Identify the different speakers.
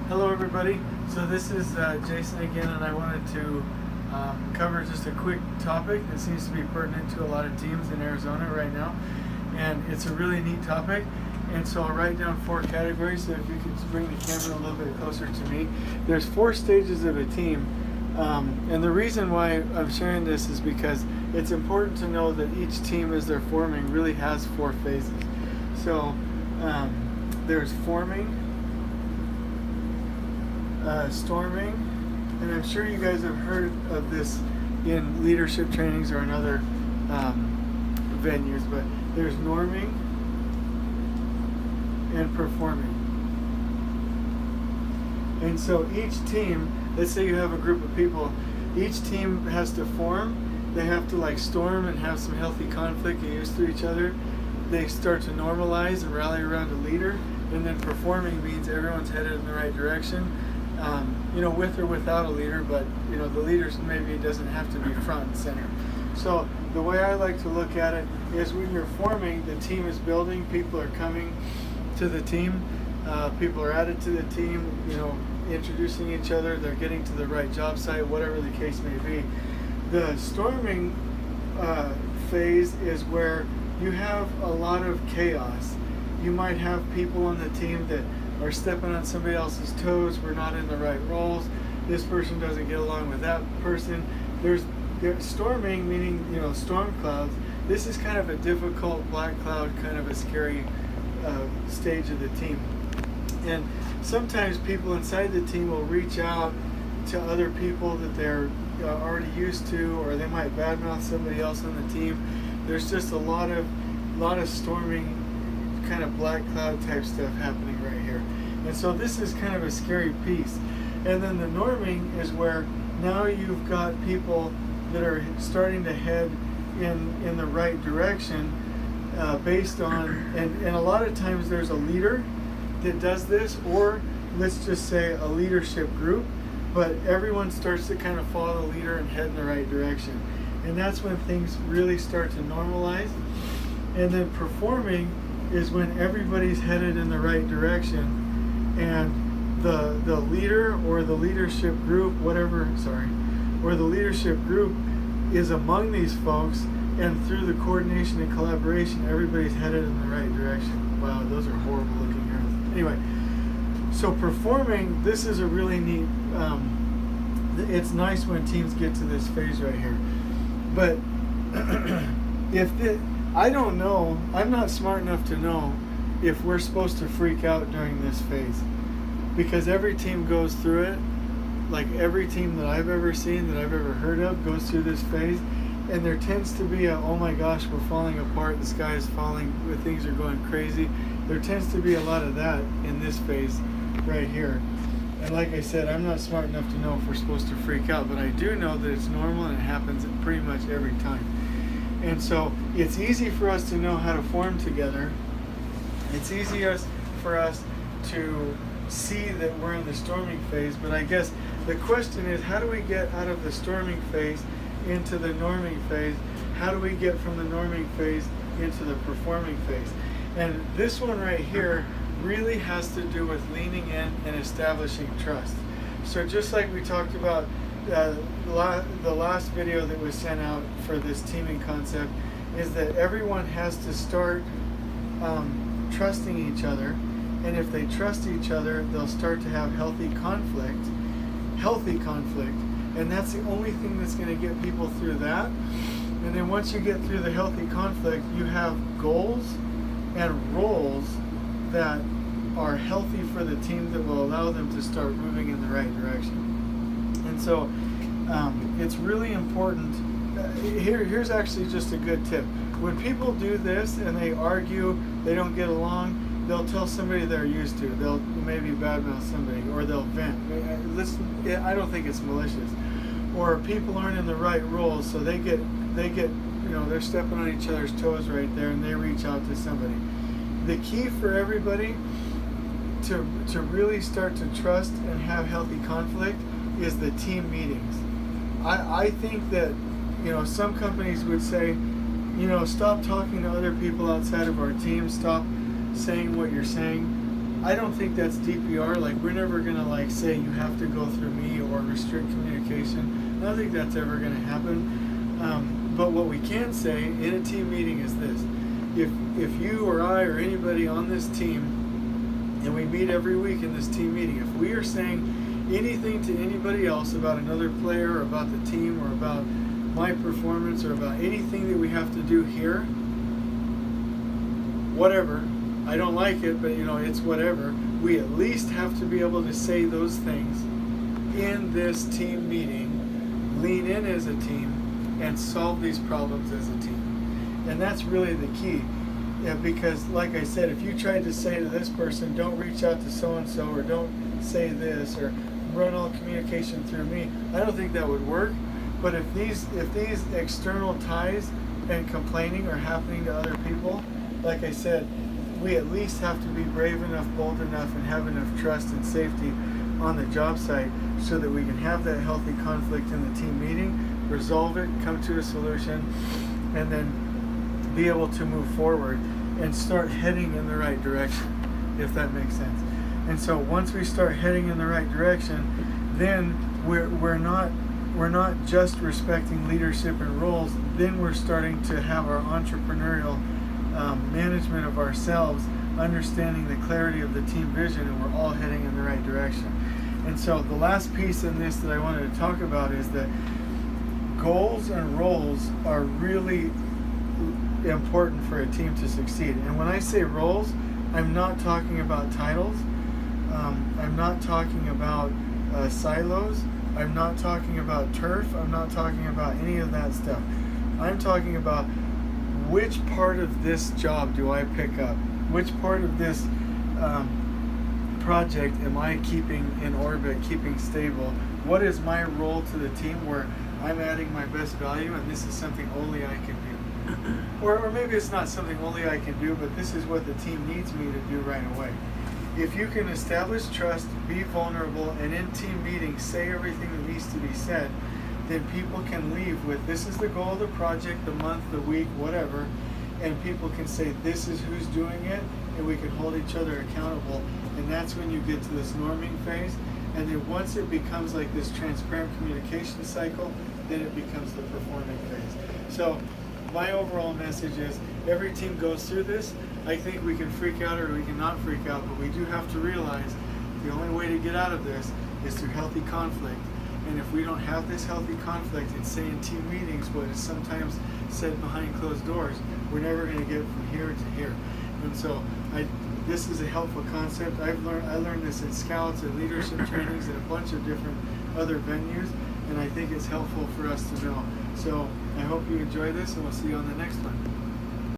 Speaker 1: Hello everybody. So this is Jason again, and I wanted to cover just a quick topic that seems to be pertinent to a lot of teams in Arizona right now, and it's a really neat topic. And so I'll write down 4 categories. So if you could bring the camera a little bit closer to me. There's 4 stages of a team, and the reason why I'm sharing this is because it's important to know that each team as they're forming really has 4 phases. So there's forming, storming, and I'm sure you guys have heard of this in leadership trainings or in other venues, but there's norming and performing. And so each team, let's say you have a group of people, each team has to form. They have to storm and have some healthy conflict, get used to each other. They start to normalize and rally around a leader. And then performing means everyone's headed in the right direction, with or without a leader, but the leader maybe doesn't have to be front and center. So the way I like to look at it is when you're forming, the team is building, people are coming to the team, people are added to the team, introducing each other, they're getting to the right job site, whatever the case may be. The storming phase is where you have a lot of chaos. You might have people on the team that are stepping on somebody else's toes. We're not in the right roles. This person doesn't get along with that person. There's storming, meaning storm clouds. This is kind of a difficult black cloud, kind of a scary stage of the team. And sometimes people inside the team will reach out to other people that they're already used to, or they might badmouth somebody else on the team. There's just a lot of storming, kind of black cloud type stuff happening right here. And so this is kind of a scary piece. And then the norming is where now you've got people that are starting to head in the right direction based on, and a lot of times there's a leader that does this, or let's just say a leadership group, but everyone starts to kind of follow the leader and head in the right direction. And that's when things really start to normalize. And then performing is when everybody's headed in the right direction, and the leader or the leadership group, or the leadership group is among these folks, and through the coordination and collaboration, everybody's headed in the right direction. Wow, those are horrible looking arrows. Anyway, so performing, this is a really neat, it's nice when teams get to this phase right here. But I don't know, I'm not smart enough to know if we're supposed to freak out during this phase, because every team goes through it. Like every team that I've ever seen, that I've ever heard of, goes through this phase, and there tends to be oh my gosh, we're falling apart, the sky is falling, things are going crazy. There tends to be a lot of that in this phase right here. And like I said, I'm not smart enough to know if we're supposed to freak out, but I do know that it's normal and it happens pretty much every time. And so it's easy for us to know how to form together. It's easier for us to see that we're in the storming phase, but I guess the question is, how do we get out of the storming phase into the norming phase? How do we get from the norming phase into the performing phase? And this one right here really has to do with leaning in and establishing trust. So just like we talked about the last video that was sent out for this teaming concept, is that everyone has to start trusting each other, and if they trust each other, they'll start to have healthy conflict, and that's the only thing that's going to get people through that. And then once you get through the healthy conflict, you have goals and roles that are healthy for the team, that will allow them to start moving in the right direction. And so it's really important. Here's actually just a good tip. When people do this and they argue, they don't get along, they'll tell somebody they're used to. They'll maybe badmouth somebody, or they'll vent. I don't think it's malicious. Or people aren't in the right roles, so they get they're stepping on each other's toes right there, and they reach out to somebody. The key for everybody to really start to trust and have healthy conflict is the team meetings. I think that some companies would say, stop talking to other people outside of our team, stop saying what you're saying. I don't think that's DPR. Like, we're never gonna like say you have to go through me or restrict communication. I don't think that's ever gonna happen. But what we can say in a team meeting is this: if you or I or anybody on this team, and we meet every week in this team meeting, if we are saying anything to anybody else about another player or about the team or about my performance or about anything that we have to do here, whatever, I don't like it, but it's whatever, we at least have to be able to say those things in this team meeting, lean in as a team, and solve these problems as a team. And that's really the key. Yeah, because like I said, if you tried to say to this person, don't reach out to so-and-so, or don't say this, or run all communication through me, I don't think that would work. But if these external ties and complaining are happening to other people, like I said, we at least have to be brave enough, bold enough, and have enough trust and safety on the job site so that we can have that healthy conflict in the team meeting, resolve it, come to a solution, and then be able to move forward and start heading in the right direction, if that makes sense. And so once we start heading in the right direction, then we're not just respecting leadership and roles, then we're starting to have our entrepreneurial management of ourselves, understanding the clarity of the team vision, and we're all heading in the right direction. And so the last piece in this that I wanted to talk about is that goals and roles are really important for a team to succeed. And when I say roles, I'm not talking about titles. I'm not talking about silos. I'm not talking about turf. I'm not talking about any of that stuff. I'm talking about which part of this job do I pick up? Which part of this project am I keeping in orbit, keeping stable? What is my role to the team where I'm adding my best value, and this is something only I can do? Or maybe it's not something only I can do, but this is what the team needs me to do right away. If you can establish trust, be vulnerable, and in team meetings say everything that needs to be said, then people can leave with, this is the goal of the project, the month, the week, whatever, and people can say, this is who's doing it, and we can hold each other accountable. And that's when you get to this norming phase. And then once it becomes like this transparent communication cycle, then it becomes the performing phase. So my overall message is, every team goes through this. I think we can freak out or we can not freak out, but we do have to realize the only way to get out of this is through healthy conflict. And if we don't have this healthy conflict and say in team meetings what is sometimes said behind closed doors, we're never going to get from here to here. And so this is a helpful concept. I learned this at Scouts and leadership trainings and a bunch of different other venues, and I think it's helpful for us to know. So I hope you enjoy this, and we'll see you on the next one.